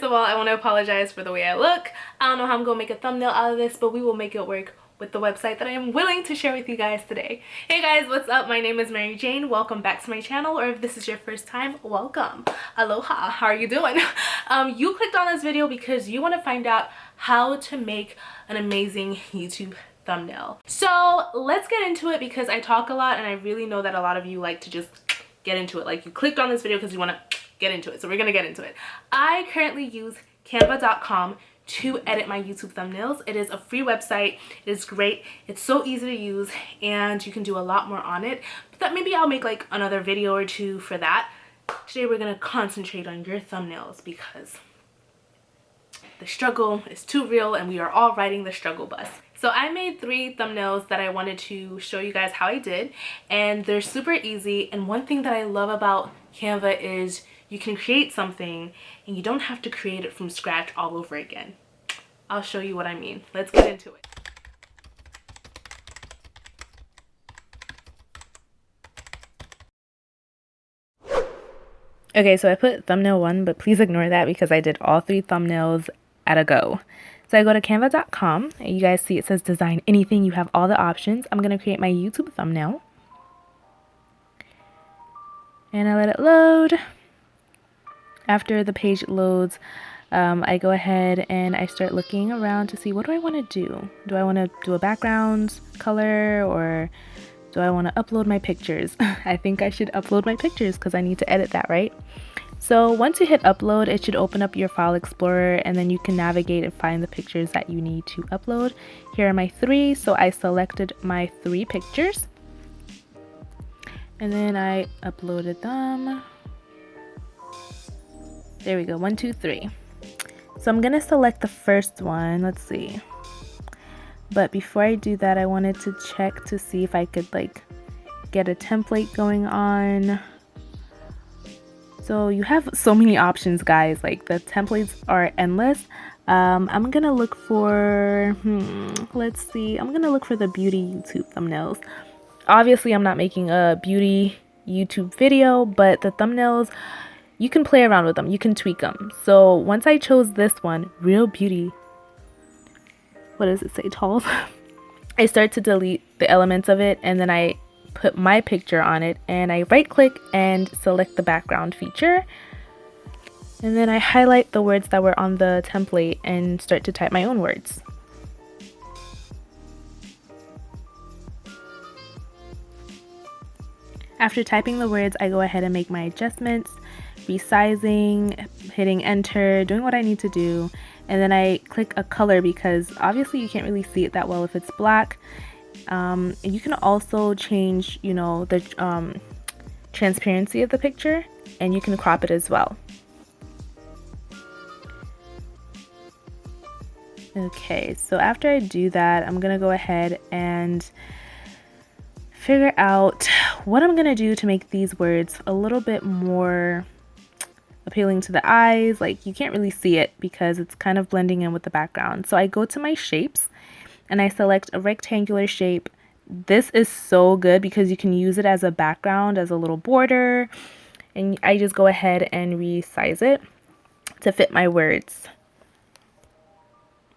of all, I want to apologize for the way I look. I don't know how I'm gonna make a thumbnail out of this, but we will make it work with the website that I am willing to share with you guys today. Hey guys, what's up? My name is Mary Jane. Welcome back to my channel, or if this is your first time, welcome. Aloha, how are you doing? You clicked on this video because you want to find out how to make an amazing YouTube thumbnail. So let's get into it because I talk a lot and I really know that a lot of you like to just get into it. Like, you clicked on this video because you want to get into it, so we're gonna get into it. I currently use canva.com to edit my YouTube thumbnails. It is a free website. It is great. It's so easy to use and you can do a lot more on it. But that maybe I'll make like another video or two for that. Today we're gonna concentrate on your thumbnails because the struggle is too real and we are all riding the struggle bus. So I made 3 thumbnails that I wanted to show you guys how I did, and they're super easy. And one thing that I love about Canva is you can create something and you don't have to create it from scratch all over again. I'll show you what I mean. Let's get into it. Okay, so I put thumbnail 1, but please ignore that because I did all 3 thumbnails at a go. So I go to canva.com and you guys see it says design anything. You have all the options. I'm going to create my YouTube thumbnail. And I let it load. After the page loads, I go ahead and I start looking around to see what do I want to do. Do I want to do a background color, or do I want to upload my pictures? I think I should upload my pictures because I need to edit that, right? So once you hit upload, it should open up your file explorer and then you can navigate and find the pictures that you need to upload. Here are my 3, so I selected my 3 pictures and then I uploaded them. There we go, 1, 2, 3. So I'm gonna select the first one. Let's see. But before I do that, I wanted to check to see if I could like get a template going on. So you have so many options, guys. Like, the templates are endless. I'm gonna look for let's see, I'm gonna look for the beauty YouTube thumbnails. Obviously I'm not making a beauty YouTube video, but the thumbnails, you can play around with them, you can tweak them. So once I chose this one, Real Beauty, what does it say, tall? I start to delete the elements of it and then I put my picture on it and I right click and select the background feature. And then I highlight the words that were on the template and start to type my own words. After typing the words, I go ahead and make my adjustments, resizing, hitting enter, doing what I need to do. And then I click a color because obviously you can't really see it that well if it's black. And you can also change, you know, the transparency of the picture, and you can crop it as well. Okay, so after I do that, I'm gonna go ahead and figure out what I'm gonna do to make these words a little bit more appealing to the eyes. Like, you can't really see it because it's kind of blending in with the background. So I go to my shapes and I select a rectangular shape. This is so good because you can use it as a background, as a little border, and I just go ahead and resize it to fit my words.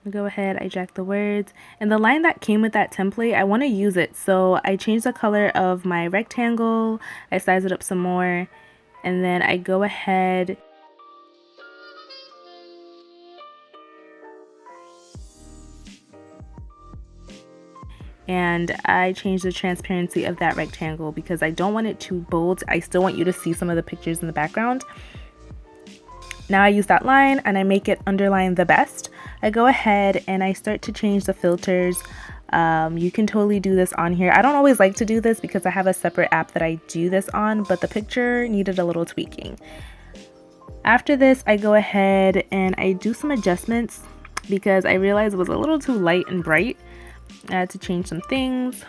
Go ahead, I drag the words, and the line that came with that template, I want to use it, so I change the color of my rectangle, I size it up some more, and then I go ahead and I change the transparency of that rectangle because I don't want it too bold. I still want you to see some of the pictures in the background. Now I use that line and I make it underline the best. I go ahead and I start to change the filters. You can totally do this on here. I don't always like to do this because I have a separate app that I do this on, but the picture needed a little tweaking. After this, I go ahead and I do some adjustments because I realized it was a little too light and bright. I had to change some things.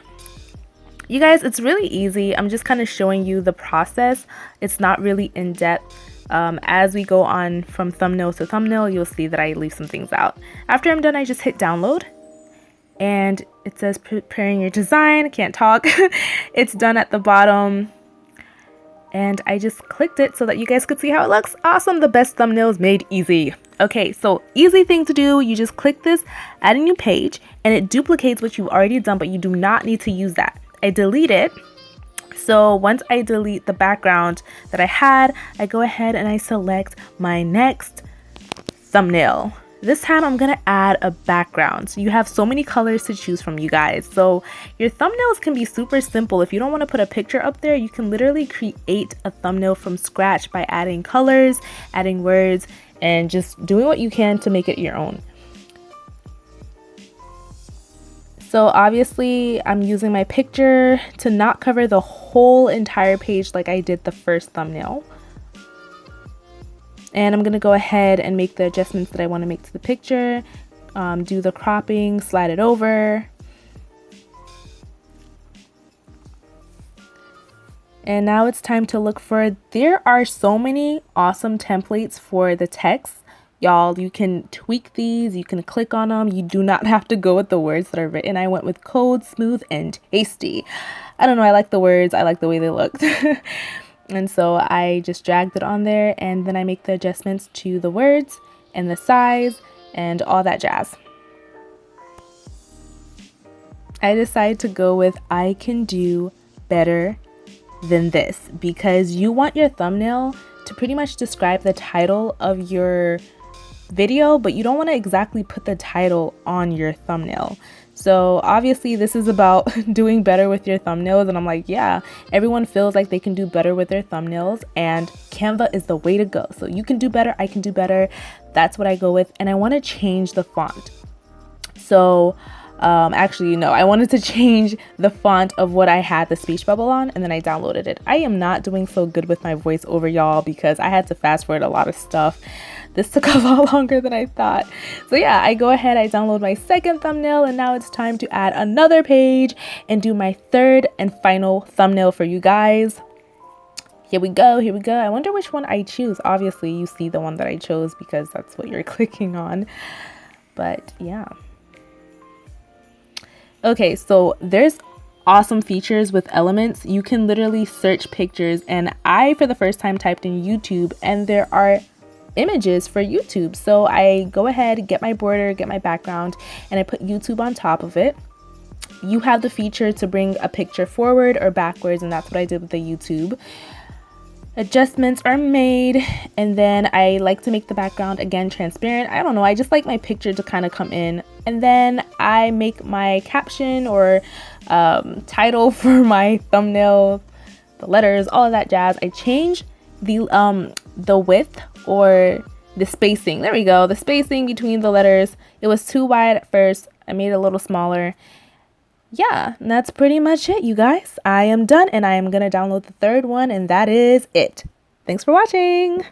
You guys, it's really easy. I'm just kind of showing you the process. It's not really in depth. As we go on from thumbnail to thumbnail, you'll see that I leave some things out. After I'm done, I just hit download and it says preparing your design. I can't talk. It's done at the bottom. And I just clicked it so that you guys could see how it looks. Awesome. The best thumbnails made easy. Okay, so easy thing to do. You just click this, add a new page, and it duplicates what you've already done, but you do not need to use that. I delete it. So once I delete the background that I had, I go ahead and I select my next thumbnail. This time I'm gonna add a background. So you have so many colors to choose from, you guys. So your thumbnails can be super simple. If you don't want to put a picture up there, you can literally create a thumbnail from scratch by adding colors, adding words, and just doing what you can to make it your own. So obviously I'm using my picture to not cover the whole entire page like I did the first thumbnail. And I'm going to go ahead and make the adjustments that I want to make to the picture, do the cropping, slide it over. And now it's time to look for, there are so many awesome templates for the text. Y'all, you can tweak these, you can click on them. You do not have to go with the words that are written. I went with cold, smooth, and tasty. I don't know, I like the words, I like the way they looked. And so I just dragged it on there, and then I make the adjustments to the words and the size and all that jazz. I decided to go with I can do better than this, because you want your thumbnail to pretty much describe the title of your video, but you don't want to exactly put the title on your thumbnail. So obviously this is about doing better with your thumbnails, and I'm like, yeah, everyone feels like they can do better with their thumbnails, and Canva is the way to go. So you can do better, I can do better. That's what I go with. And I want to change the font. So actually no, I wanted to change the font of what I had the speech bubble on, and then I downloaded it. I am not doing so good with my voiceover, y'all, because I had to fast forward a lot of stuff. This took a lot longer than I thought. So yeah, I go ahead, I download my second thumbnail, and now it's time to add another page and do my third and final thumbnail for you guys. Here we go, here we go. I wonder which one I choose. Obviously you see the one that I chose because that's what you're clicking on. But yeah. Okay, so there's awesome features with Elements. You can literally search pictures, and I for the first time typed in YouTube, and there are images for YouTube. So I go ahead, get my border, get my background, and I put YouTube on top of it. You have the feature to bring a picture forward or backwards, and that's what I did with the YouTube. Adjustments are made, and then I like to make the background again transparent. I don't know, I just like my picture to kind of come in, and then I make my caption or title for my thumbnail, the letters, all of that jazz. I change the width or the spacing. There we go, the spacing between the letters. It was too wide at first. I made it a little smaller. Yeah, and that's pretty much it, you guys. I am done, and I am gonna download the third one, and that is it. Thanks for watching.